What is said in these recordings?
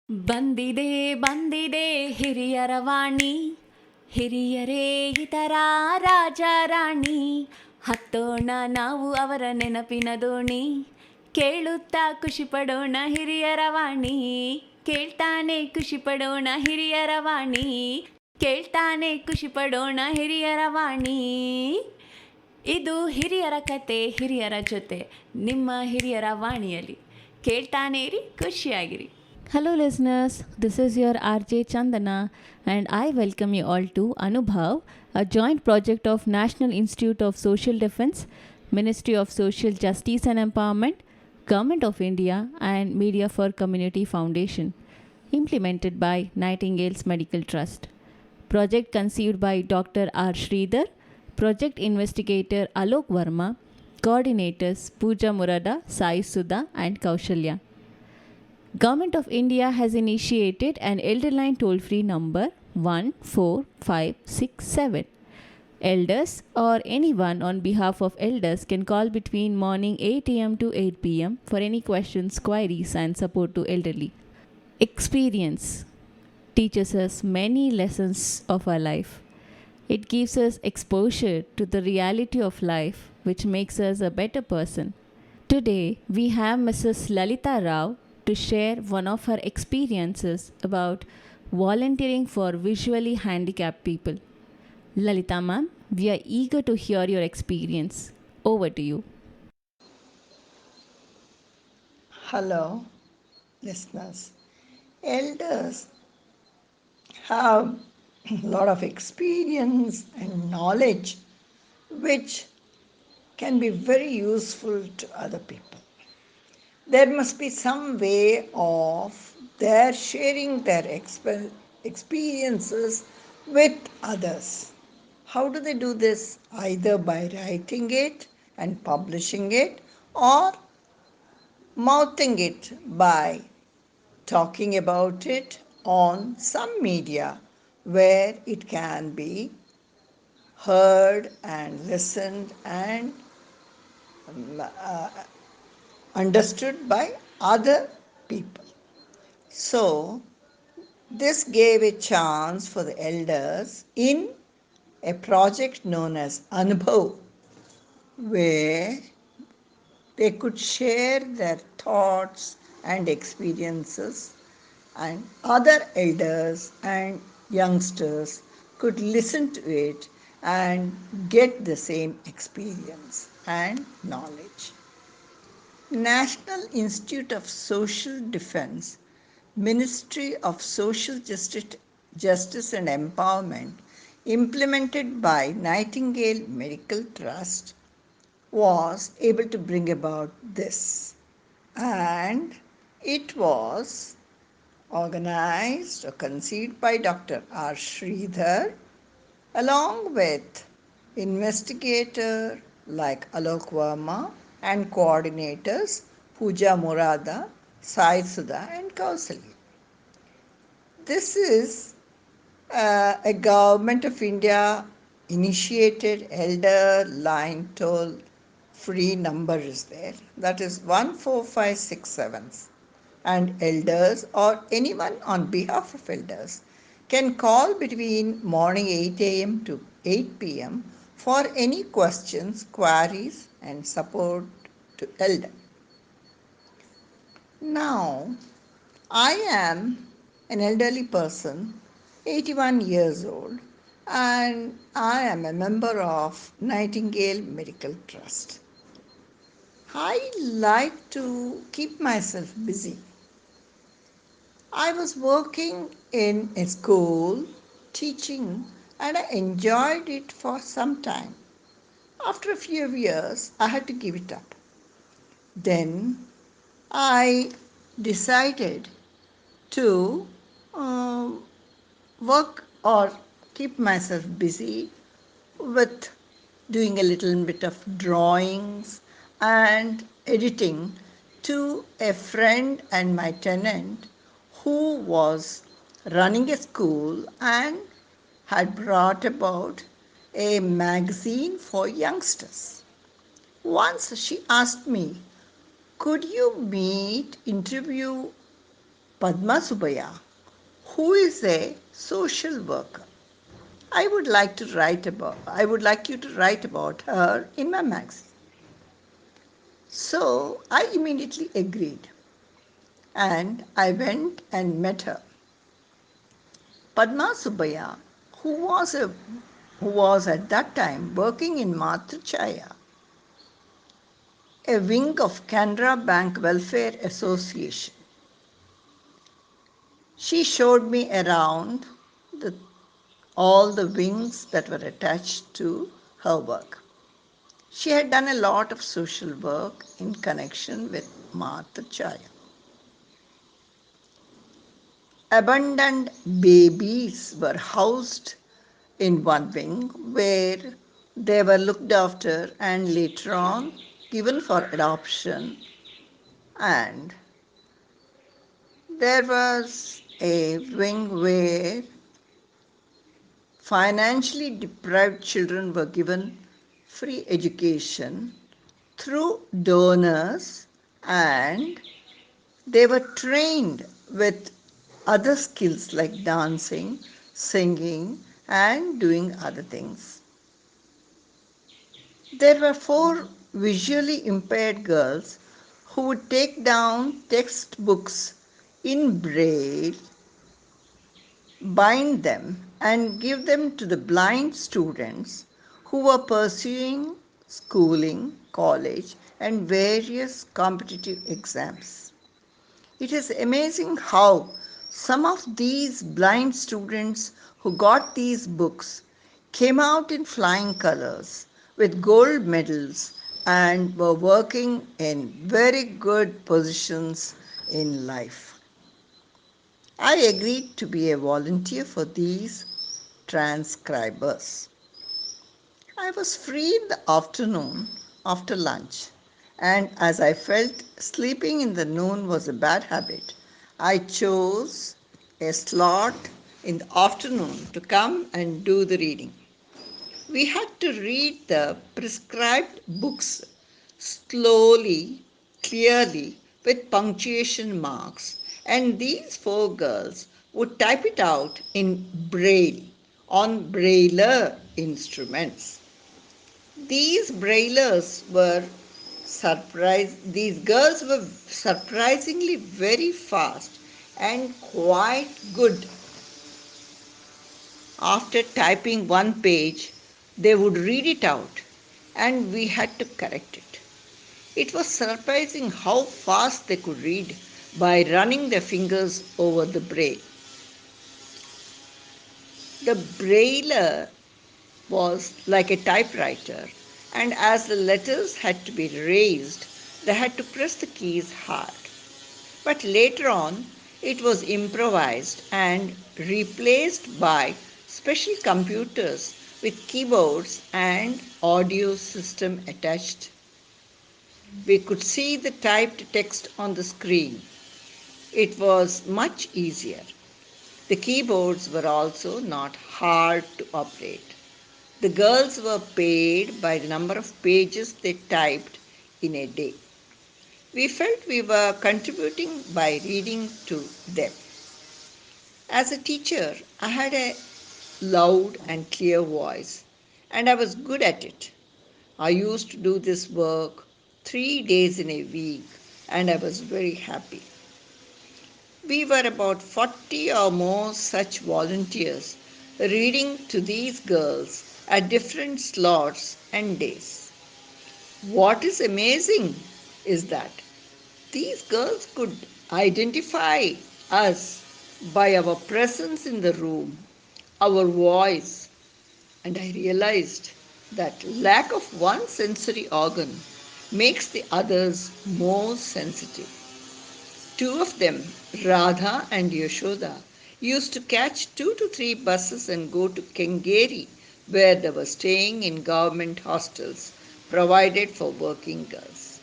ಬಂದಿದೆ ಬಂದಿದೆ ಹಿರಿಯರ ವಾಣಿ, ಹಿರಿಯರೇ ಇತರ ರಾಜ ರಾಣಿ. ಹತ್ತೋಣ ನಾವು ಅವರ ನೆನಪಿನ ದೋಣಿ, ಕೇಳುತ್ತಾ ಖುಷಿ ಪಡೋಣ ಹಿರಿಯರ ವಾಣಿ. ಕೇಳ್ತಾನೆ ಖುಷಿ ಪಡೋಣ ಹಿರಿಯರ ವಾಣಿ, ಕೇಳ್ತಾನೆ ಖುಷಿ ಪಡೋಣ ಹಿರಿಯರ ವಾಣಿ. ಇದು ಹಿರಿಯರ ಕತೆ ಹಿರಿಯರ ಜೊತೆ, ನಿಮ್ಮ ಹಿರಿಯರ ವಾಣಿಯಲ್ಲಿ. ಕೇಳ್ತಾನೆ ಇರಿ, ಖುಷಿಯಾಗಿರಿ. Hello listeners, this is your RJ Chandana and I welcome you all to Anubhav, a joint project of National Institute of Social Defence, Ministry of Social Justice and Empowerment, Government of India and Media for Community Foundation, implemented by Nightingales Medical Trust. Project conceived by Dr. R. Sridhar, Project Investigator Alok Verma, Coordinators Pooja Murada, Sai Sudha and Kaushalya. Government of India has initiated an elder line toll-free number 14567. Elders or anyone on behalf of elders can call between morning 8 am to 8 pm for any questions, queries and support to elderly. Experience teaches us many lessons of our life. It gives us exposure to the reality of life, which makes us a better person. Today we have Mrs. Lalitha Rao to share one of her experiences about volunteering for visually handicapped people. Lalita ma'am, we are eager to hear your experience. Over to you. Hello, listeners. Elders have a lot of experience and knowledge which can be very useful to other people. There must be some way of their sharing their experiences with others. How do they do this? Either by writing it and publishing it, or mouthing it by talking about it on some media where it can be heard and listened and understood by other people. So, this gave a chance for the elders in a project known as Anubhav, where they could share their thoughts and experiences, and other elders and youngsters could listen to it and get the same experience and knowledge. National Institute of Social Defence, Ministry of Social Justice and Empowerment, implemented by Nightingale Medical Trust, was able to bring about this. And it was organized or conceived by Dr. R. Sridhar along with investigator like Alok Verma and coordinators Pooja Murada, Sai Sudha and Kausalya. This is a Government of India initiated elder line toll free number is there, that is 14567, and elders or anyone on behalf of elders can call between morning 8 am to 8 pm for any questions, queries and support to elder. Now, I am an elderly person, 81 years old, and I am a member of Nightingale Medical Trust. I like to keep myself busy. I was working in a school teaching and I enjoyed it for some time. After a few years, I had to give it up. Then I decided to work or keep myself busy with doing a little bit of drawings and editing to a friend and my tenant who was running a school and had brought about a magazine for youngsters. Once she asked me, could you interview Padma Subaya, who is a social worker. I would like you to write about her in my magazine. So I immediately agreed and I went and met her. Padma Subaya, who was at that time working in Matruchaya, a wing of Canara Bank Welfare Association. She showed me around the, all the wings that were attached to her work. She had done a lot of social work in connection with Matruchaya. Abundant babies were housed in one wing where they were looked after and later on given for adoption. And there was a wing where financially deprived children were given free education through donors and they were trained with other skills like dancing, singing, and doing other things. There were four visually impaired girls who would take down textbooks in braille, bind them, and give them to the blind students who were pursuing schooling, college, and various competitive exams. It is amazing how some of these blind students who got these books came out in flying colors with gold medals and were working in very good positions in life. I agreed to be a volunteer for these transcribers. I was free in the afternoon after lunch, and as I felt sleeping in the noon was a bad habit, I chose a slot in the afternoon to come and do the reading. We had to read the prescribed books slowly, clearly, with punctuation marks, and these four girls would type it out in braille on brailler instruments. These girls were surprisingly very fast and quite good. After typing one page, they would read it out and we had to correct it. It was surprising how fast they could read by running their fingers over the braille. The brailler was like a typewriter, and as the letters had to be raised, they had to press the keys hard. But later on, it was improvised and replaced by special computers with keyboards and audio system attached. We could see the typed text on the screen. It was much easier. The keyboards were also not hard to operate. The girls were paid by the number of pages they typed in a day. We felt we were contributing by reading to them. As a teacher, I had a loud and clear voice, and I was good at it. I used to do this work 3 days in a week, and I was very happy. We were about 40 or more such volunteers reading to these girls at different slots and days. What is amazing is that these girls could identify us by our presence in the room, our voice, and I realized that lack of one sensory organ makes the others more sensitive. Two of them, Radha and Yashoda, used to catch 2 to 3 buses and go to Kengeri, where they were staying in government hostels provided for working girls.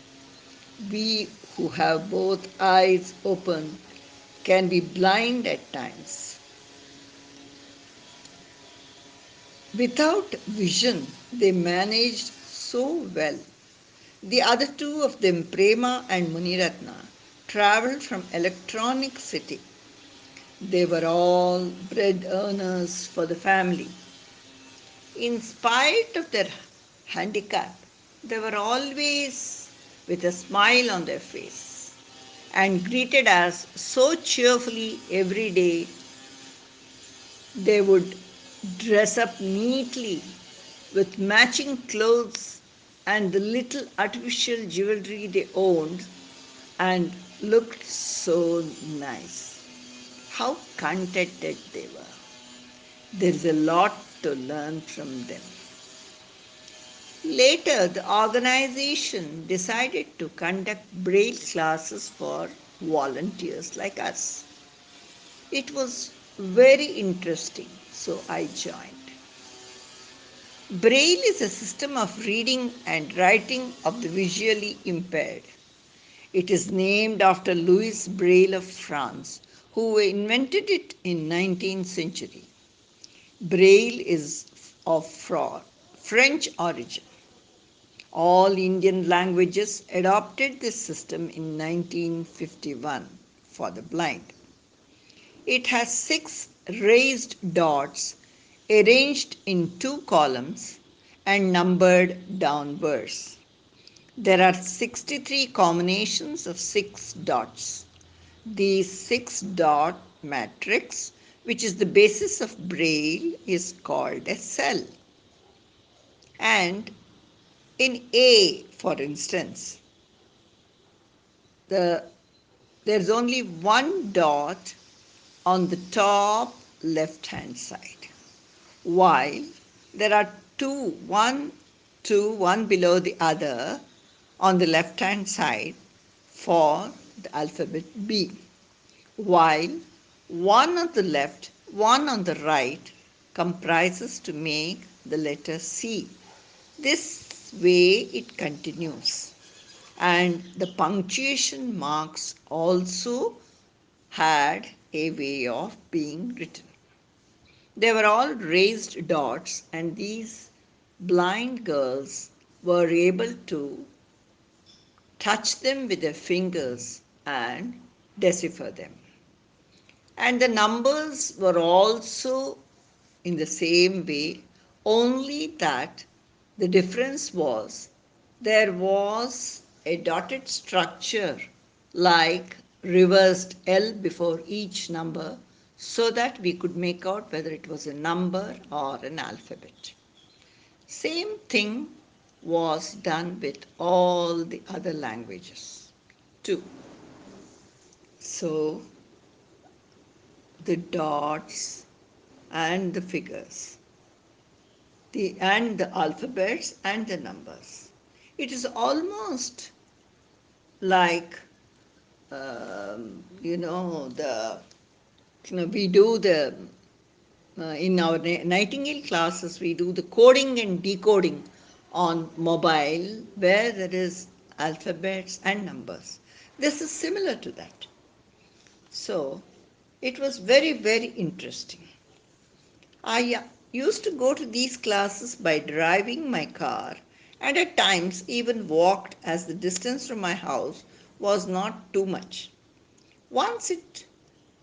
We who have both eyes open can be blind at times. Without vision, they managed so well. The other two of them, Prema and Muniratna, traveled from Electronic City They were all bread earners for the family. In spite of their handicap, they were always with a smile on their face and greeted us so cheerfully every day. They would dress up neatly with matching clothes and the little artificial jewelry they owned and looked so nice. How contented they were. There is a lot to learn from them. Later, the organization decided to conduct Braille classes for volunteers like us. It was very interesting, so I joined. Braille is a system of reading and writing of the visually impaired. It is named after Louis Braille of France, who invented it in 19th century. Braille is of French origin. All Indian languages adopted this system in 1951 for the blind. It has 6 raised dots arranged in 2 columns and numbered downwards. There are 63 combinations of 6 dots. The 6 dot matrix, which is the basis of Braille, is called a cell. And in A, for instance, the there's only one dot on the top left hand side, while there are one below the other on the left hand side for the alphabet B, while one on the left, one on the right comprises to make the letter C. This way it continues, and the punctuation marks also had a way of being written. They were all raised dots, and these blind girls were able to touch them with their fingers and decipher them. And the numbers were also in the same way, only that the difference was there was a dotted structure like reversed L before each number so that we could make out whether it was a number or an alphabet. Same thing was done with all the other languages too. So the dots and the figures, the alphabets and the numbers. It is almost like the we do the in our Nightingale classes we do the coding and decoding on mobile where there is alphabets and numbers. This is similar to that. So it was very, very interesting. I used to go to these classes by driving my car and at times even walked, as the distance from my house was not too much. Once it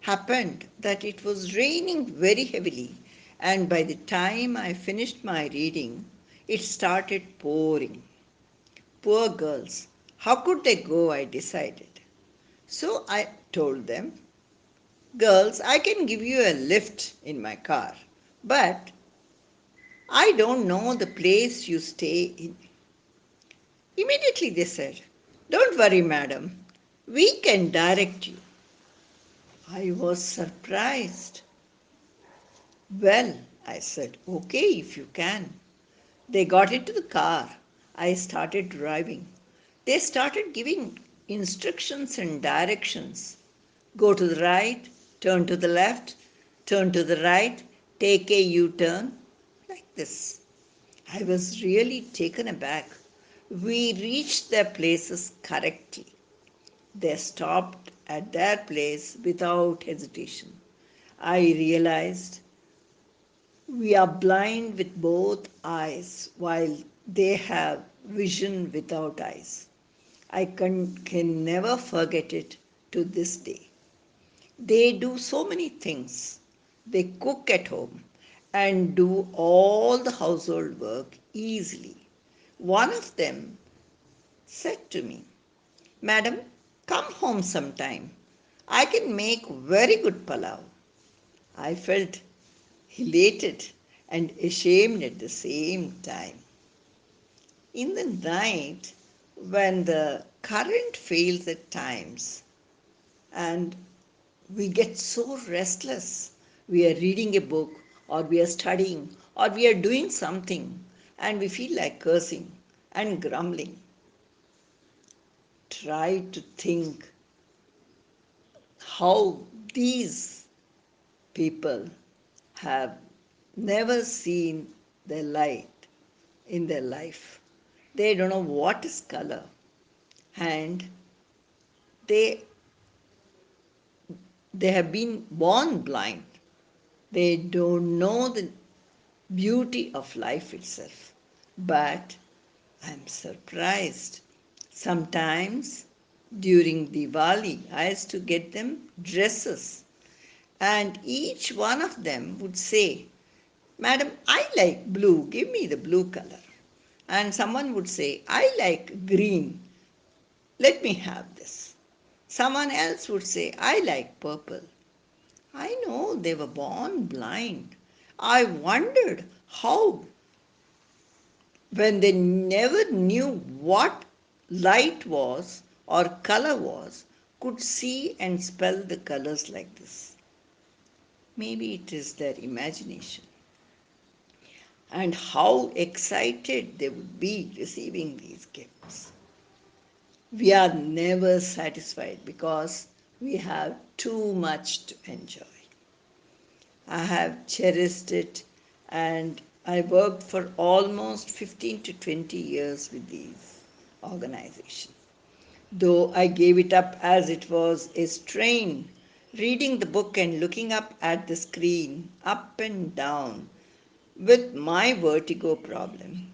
happened that it was raining very heavily, and by the time I finished my reading, it started pouring. Poor girls, how could they go? I decided. So I told them, girls, I can give you a lift in my car, but I don't know the place you stay in. Immediately they said, don't worry, madam, we can direct you. I was surprised. Well, I said, okay, if you can. They got into the car. I started driving. They started giving instructions and directions. Go to the right, turn to the left, turn to the right, take a U turn, like this. I was really taken aback. We reached their places correctly. They stopped at their place without hesitation. I realized we are blind with both eyes while they have vision without eyes. I can never forget it to this day. They do so many things. They cook at home and do all the household work easily. One of them said to me, Madam, come home sometime. I can make very good palav. I felt elated and ashamed at the same time. In the night, when the current fails at times and we get so restless, we are reading a book or we are studying or we are doing something and we feel like cursing and grumbling. Try to think how these people have never seen the light in their life. They don't know what is color and they they have been born blind. They don't know the beauty of life itself. But I'm surprised. Sometimes during Diwali, I used to get them dresses, and each one of them would say, Madam, I like blue, give me the blue color. And someone would say, I like green, let me have this. Someone else would say, I like purple. I know they were born blind. I wondered how, when they never knew what light was or color was, could see and spell the colors like this. Maybe it is their imagination. And how excited they would be receiving these gifts. We are never satisfied because we have too much to enjoy. I have cherished it and I worked for almost 15 to 20 years with these organizations. Though I gave it up as it was a strain, reading the book and looking up at the screen, up and down, with my vertigo problem,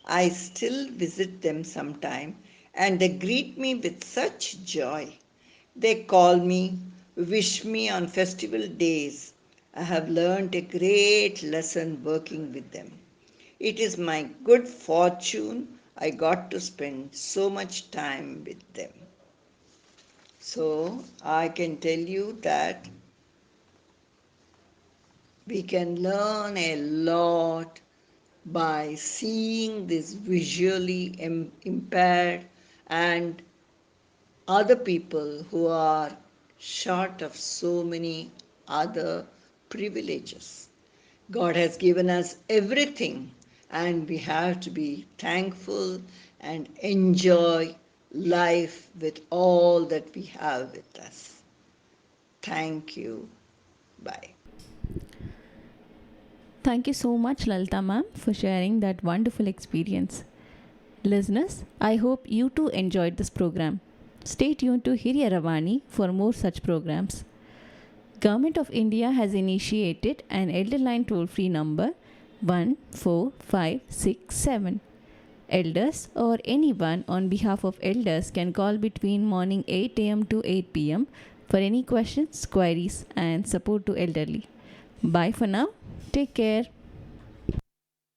I still visit them sometime and they greet me with such joy. They call me, wish me on festival days. I have learned a great lesson working with them. It is my good fortune I got to spend so much time with them. So I can tell you that we can learn a lot by seeing this visually impaired and other people who are short of so many other privileges. God has given us everything, and we have to be thankful and enjoy life with all that we have with us. Thank you. Bye. Thank you so much, Lalita ma'am, for sharing that wonderful experience. Listeners, I hope you too enjoyed this program. Stay tuned to Hiriya Ravani for more such programs. Government of India has initiated an Elderline toll-free number 14567. Elders or anyone on behalf of elders can call between morning 8 a.m. to 8 p.m. for any questions, queries and support to elderly. Bye for now. Take care.